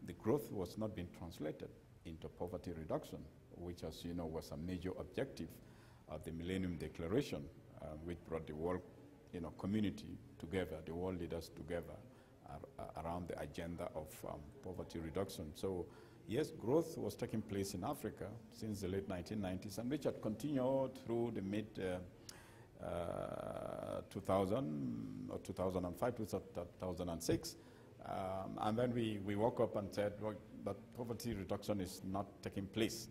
The growth was not being translated into poverty reduction, which, as you know, was a major objective of the Millennium Declaration, which brought the world community together, the world leaders together around the agenda of poverty reduction. So yes, growth was taking place in Africa since the late 1990s, and which had continued through the mid 2000 or 2005 to 2006. And then we woke up and said, well, that poverty reduction is not taking place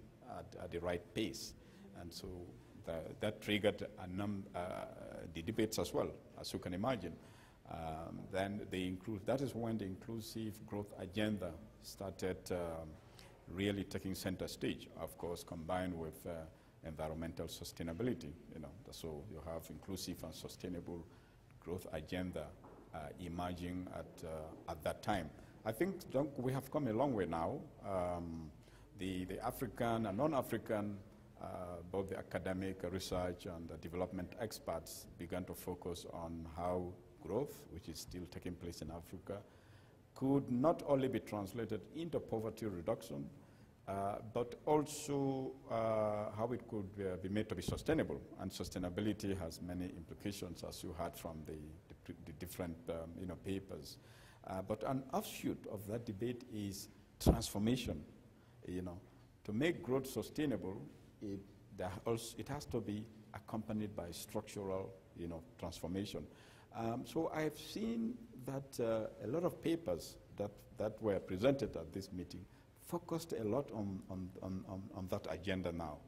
at the right pace. And so that triggered the debates as well, as you can imagine. Then that is when the inclusive growth agenda started really taking center stage, of course, combined with environmental sustainability. So you have inclusive and sustainable growth agenda emerging at that time. I think we have come a long way now. The African and non-African, both the academic research and the development experts began to focus on how growth, which is still taking place in Africa, could not only be translated into poverty reduction, but also how it could be made to be sustainable. And sustainability has many implications, as you heard from the different papers. But an offshoot of that debate is transformation. To make growth sustainable, it has to be accompanied by structural transformation. So I've seen that a lot of papers that were presented at this meeting focused a lot on that agenda now.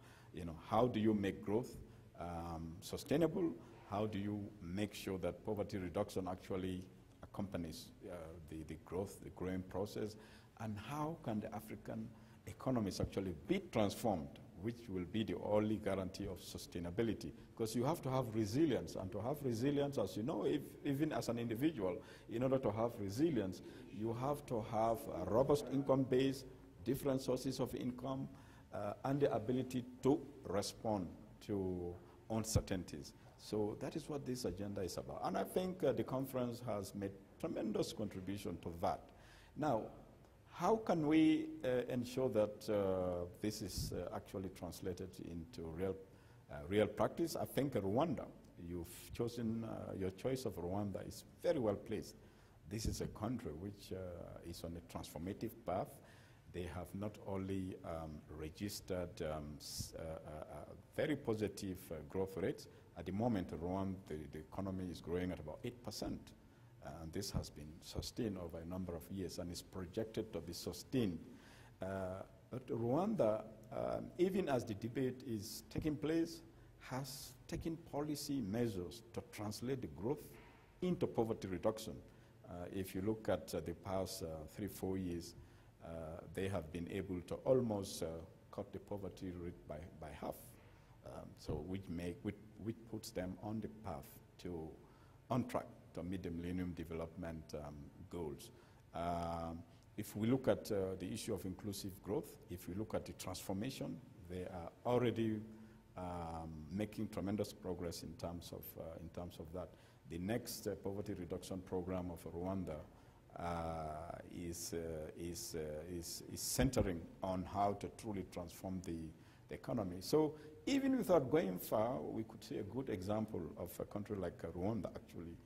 How do you make growth sustainable? How do you make sure that poverty reduction actually accompanies the growth, the growing process? And how can the African economies actually be transformed, which will be the only guarantee of sustainability? Because you have to have resilience, and to have resilience, as you know, even as an individual, in order to have resilience, you have to have a robust income base, different sources of income, and the ability to respond to uncertainties. So that is what this agenda is about. And I think the conference has made tremendous contribution to that. Now, how can we ensure that this is actually translated into real practice? I think Rwanda, you've chosen, your choice of Rwanda is very well placed. This is a country which is on a transformative path. They have not only registered very positive growth rates. At the moment, Rwanda, the economy is growing at about 8%. And this has been sustained over a number of years and is projected to be sustained. But Rwanda, even as the debate is taking place, has taken policy measures to translate the growth into poverty reduction. If you look at the past 3-4 years, they have been able to almost cut the poverty rate by half. Which puts them on the path on track to meet the Millennium Development Goals. If we look at the issue of inclusive growth, if we look at the transformation, they are already making tremendous progress in terms of that. The next poverty reduction program of Rwanda is centering on how to truly transform the economy. So even without going far, we could see a good example of a country like Rwanda, actually.